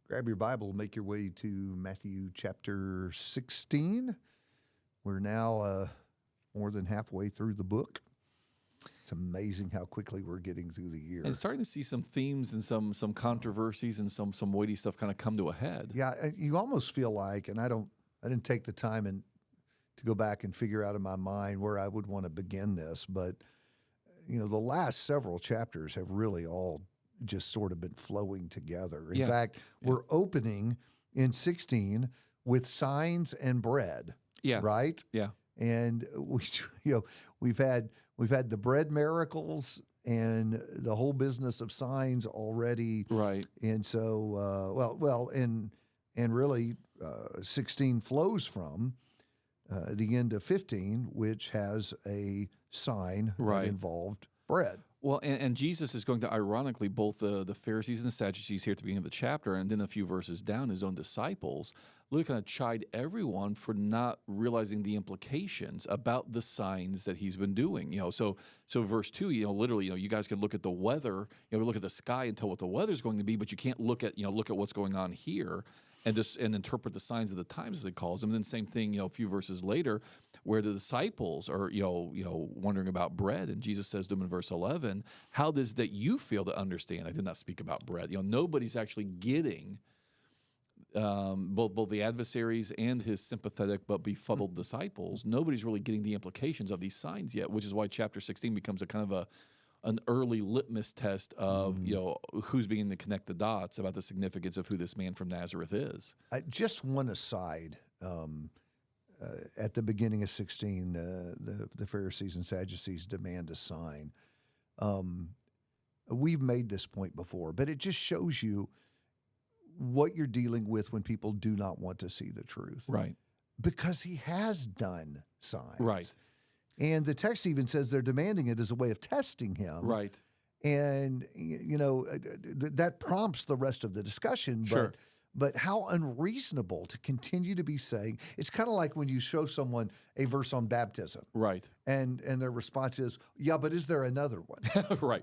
Grab your Bible, make your way to Matthew chapter 16. We're now more than halfway through the book. It's amazing how quickly we're getting through the year. And starting to see some themes and some controversies and some weighty stuff kind of come to a head. Yeah, you almost feel like, and I didn't take the time to go back and figure out in my mind where I would want to begin this, but the last several chapters have really all just sort of been flowing together. In fact, we're opening in 16 with signs and bread. Yeah. Right? Yeah. And we've had the bread miracles and the whole business of signs already. Right. And so and really 16 flows from the end of 15, which has a sign that involved bread. Well, and Jesus is going to, ironically, both the Pharisees and the Sadducees here at the beginning of the chapter, and then a few verses down, his own disciples, really kind of chide everyone for not realizing the implications about the signs that he's been doing. So verse 2, literally, you guys can look at the weather, look at the sky and tell what the weather's going to be, but you can't look at what's going on here and interpret the signs of the times, as it calls them. And then same thing, a few verses later, where the disciples are, wondering about bread, and Jesus says to them in verse 11, "How does that you feel to understand? I did not speak about bread." Nobody's actually getting both the adversaries and his sympathetic but befuddled disciples. Nobody's really getting the implications of these signs yet, which is why chapter 16 becomes a kind of an early litmus test of who's beginning to connect the dots about the significance of who this man from Nazareth is. Just one aside. At the beginning of 16, the Pharisees and Sadducees demand a sign. We've made this point before, but it just shows you what you're dealing with when people do not want to see the truth. Right. Because he has done signs. Right. And the text even says they're demanding it as a way of testing him. Right. And, that prompts the rest of the discussion. Sure. But how unreasonable to continue to be saying, it's kind of like when you show someone a verse on baptism. Right. And their response is, yeah, but is there another one?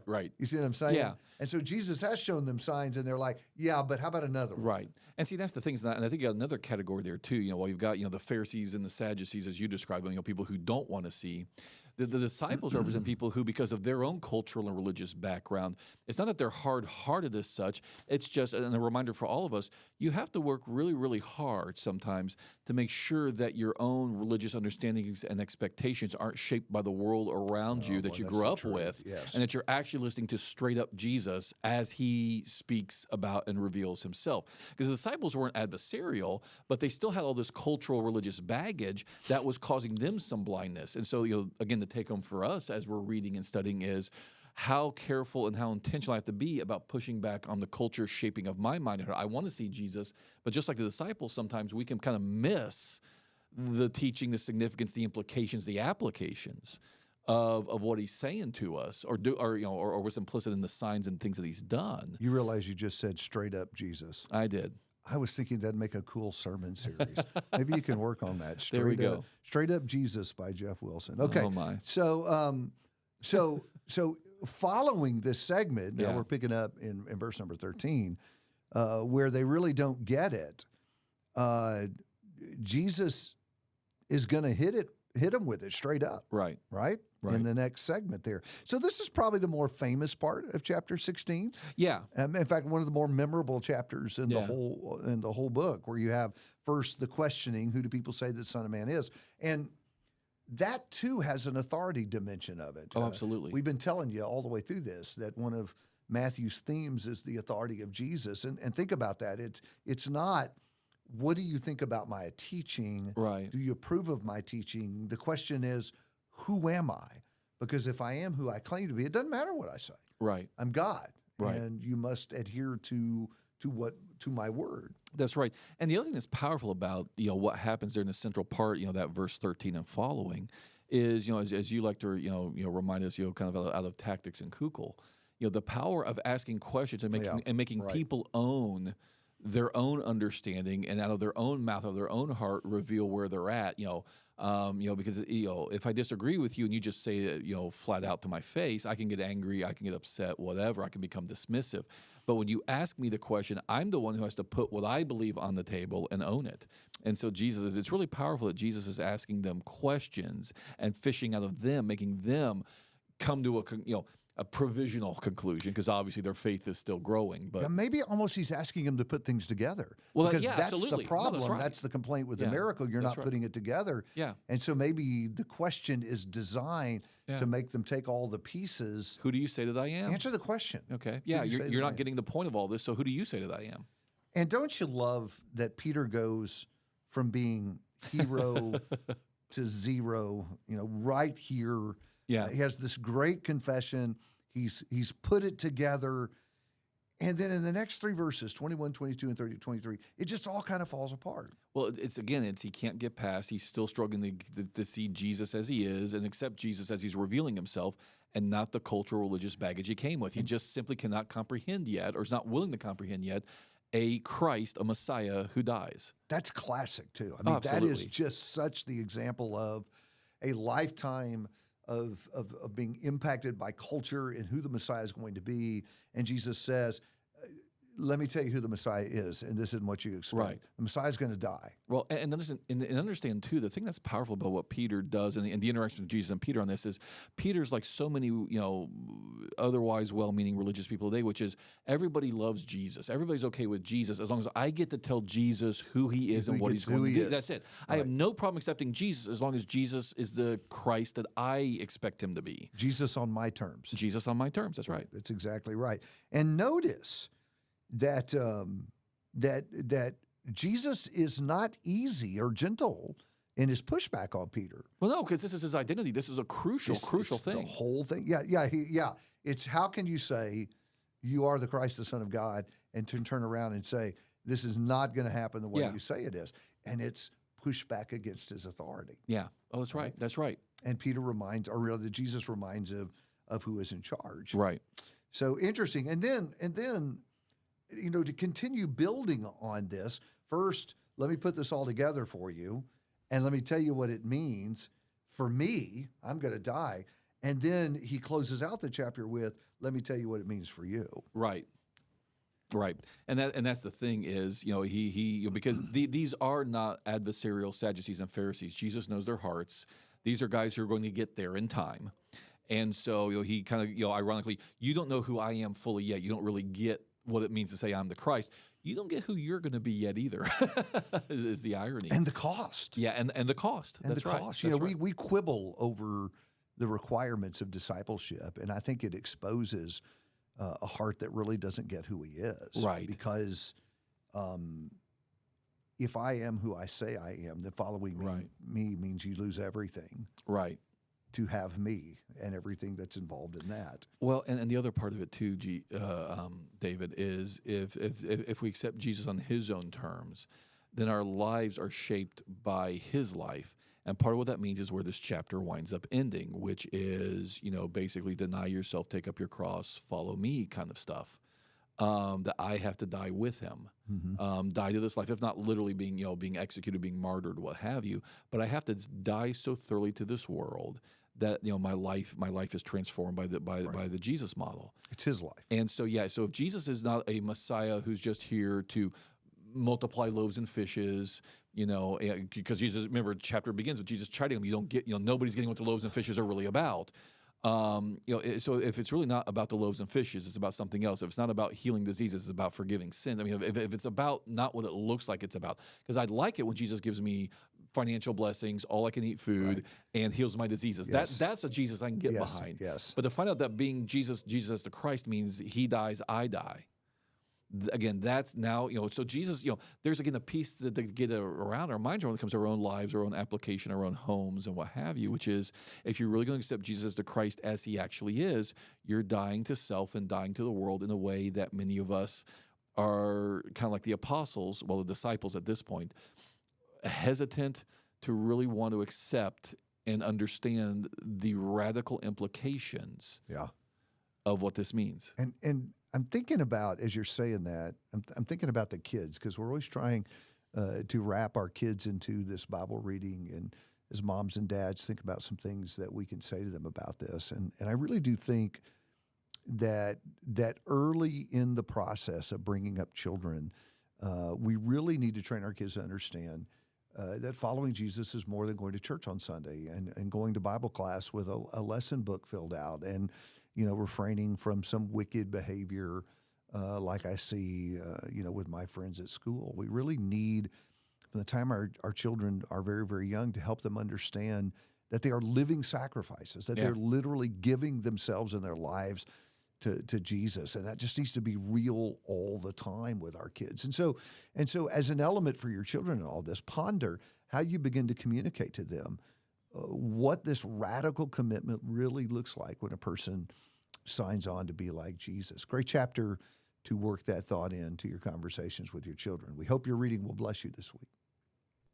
Right. You see what I'm saying? Yeah. And so Jesus has shown them signs, and they're like, yeah, but how about another one? Right. And see, that's the thing. And I think you got another category there, too. While you've got, the Pharisees and the Sadducees, as you describe them, people who don't want to see. The disciples represent people who, because of their own cultural and religious background, it's not that they're hard-hearted as such. It's just, and a reminder for all of us, you have to work really, really hard sometimes to make sure that your own religious understandings and expectations aren't shaped by the world around you that you grew up with, and that you're actually listening to straight-up Jesus as he speaks about and reveals himself. Because the disciples weren't adversarial, but they still had all this cultural religious baggage that was causing them some blindness. And so, again, the take home for us as we're reading and studying is how careful and how intentional I have to be about pushing back on the culture shaping of my mind. I want to see Jesus, but just like the disciples, sometimes we can kind of miss the teaching, the significance, the implications, the applications of what he's saying to us, or what's implicit in the signs and things that he's done. You realize you just said straight up Jesus. I did. I was thinking that'd make a cool sermon series. Maybe you can work on that. There we go. Straight Up Jesus by Jeff Wilson. Okay. Oh my. So following this segment, now we're picking up in verse number 13, where they really don't get it. Jesus is going to hit him with it straight up. Right. In the next segment there. So this is probably the more famous part of chapter 16. Yeah. In fact, one of the more memorable chapters in the whole book, where you have first the questioning, who do people say the Son of Man is? And that too has an authority dimension of it. Oh, absolutely. We've been telling you all the way through this that one of Matthew's themes is the authority of Jesus. And think about that. It's not, what do you think about my teaching? Right. Do you approve of my teaching? The question is, who am I? Because if I am who I claim to be, it doesn't matter what I say. Right. I'm God. Right. And you must adhere to my word. That's right. And the other thing that's powerful about, what happens there in the central part, that verse 13 and following is, as you like to, remind us, kind of out of tactics and kukul, the power of asking questions and making people own their own understanding, and out of their own mouth, of their own heart, reveal where they're at. Because if I disagree with you and you just say it, flat out to my face, I can get angry, I can get upset, whatever. I can become dismissive. But when you ask me the question, I'm the one who has to put what I believe on the table and own it. And so it's really powerful that Jesus is asking them questions and fishing out of them, making them come to a provisional conclusion, because obviously their faith is still growing. But maybe almost he's asking him to put things together. Well, because that's absolutely. the problem. No, that's right. That's the complaint with the miracle. You're not putting it together. Yeah. And so maybe the question is designed to make them take all the pieces. Who do you say that I am? Answer the question. Okay. Yeah, you're not getting the point of all this, so who do you say that I am? And don't you love that Peter goes from being hero to zero, right here. Yeah. He has this great confession. He's put it together. And then in the next three verses, 21, 22, and 30, 23, it just all kind of falls apart. Well, he can't get past. He's still struggling to see Jesus as he is and accept Jesus as he's revealing himself, and not the cultural religious baggage he came with. He just simply cannot comprehend yet, or is not willing to comprehend yet, a Christ, a Messiah who dies. That's classic too. I mean, that is just such the example of a lifetime of being impacted by culture and who the Messiah is going to be. And Jesus says, let me tell you who the Messiah is, and this isn't what you expect. Right. The Messiah is going to die. Well, and understand too, the thing that's powerful about what Peter does and the interaction with Jesus and Peter on this is, Peter's like so many, otherwise well-meaning religious people today, which is everybody loves Jesus. Everybody's okay with Jesus as long as I get to tell Jesus who he is and what he's going to do. That's it. Right. I have no problem accepting Jesus as long as Jesus is the Christ that I expect him to be. Jesus on my terms. Jesus on my terms. That's right. That's exactly right. And notice that that Jesus is not easy or gentle in his pushback on Peter. Well, no, because this is his identity. This is a crucial thing. The whole thing. Yeah. It's how can you say you are the Christ, the Son of God, and turn around and say this is not going to happen the way you say it is, and it's pushback against his authority. Yeah. Oh, that's right. That's right. And Peter reminds, or rather, Jesus reminds of who is in charge. Right. So interesting. And then. To continue building on this, first, let me put this all together for you, and let me tell you what it means. For me, I'm going to die. And then he closes out the chapter with, let me tell you what it means for you. Right. Right. And that's the thing is, because these are not adversarial Sadducees and Pharisees. Jesus knows their hearts. These are guys who are going to get there in time. And so he kind of, ironically, you don't know who I am fully yet. You don't really get what it means to say I'm the Christ. You don't get who you're going to be yet either, is the irony. And the cost. Yeah, and the cost. And that's the right. cost. That's right. We quibble over the requirements of discipleship, and I think it exposes a heart that really doesn't get who he is. Right. Because if I am who I say I am, then following me means you lose everything. Right. To have me and everything that's involved in that. Well, and the other part of it too, David, is if we accept Jesus on his own terms, then our lives are shaped by his life. And part of what that means is where this chapter winds up ending, which is, basically deny yourself, take up your cross, follow me kind of stuff. That I have to die with him, die to this life, if not literally being executed, being martyred, what have you. But I have to die so thoroughly to this world that my life is transformed by the Jesus model. It's his life. And so so if Jesus is not a Messiah who's just here to multiply loaves and fishes, because Jesus, remember, the chapter begins with Jesus chiding him. You don't get, nobody's getting what the loaves and fishes are really about. So if it's really not about the loaves and fishes, it's about something else. If it's not about healing diseases, it's about forgiving sins. I mean, if it's about not what it looks like it's about, because I'd like it when Jesus gives me financial blessings, all I can eat food, and heals my diseases. Yes. That's a Jesus I can get behind. Yes. But to find out that being Jesus as the Christ means he dies, I die. Again, that's now, so Jesus, there's again a piece to get around our minds when it comes to our own lives, our own application, our own homes, and what have you, which is if you're really going to accept Jesus as the Christ as he actually is, you're dying to self and dying to the world in a way that many of us are kind of like the apostles, the disciples at this point, hesitant to really want to accept and understand the radical implications of what this means. And I'm thinking about, as you're saying that, I'm thinking about the kids, because we're always trying to wrap our kids into this Bible reading and as moms and dads, think about some things that we can say to them about this. And I really do think that early in the process of bringing up children, we really need to train our kids to understand that following Jesus is more than going to church on Sunday and going to Bible class with a lesson book filled out and, refraining from some wicked behavior like I see, with my friends at school. We really need, from the time our children are very, very young, to help them understand that they are living sacrifices, that they're literally giving themselves and their lives to Jesus. And that just needs to be real all the time with our kids. And so as an element for your children in all this, ponder how you begin to communicate to them what this radical commitment really looks like when a person signs on to be like Jesus. Great chapter to work that thought into your conversations with your children. We hope your reading will bless you this week.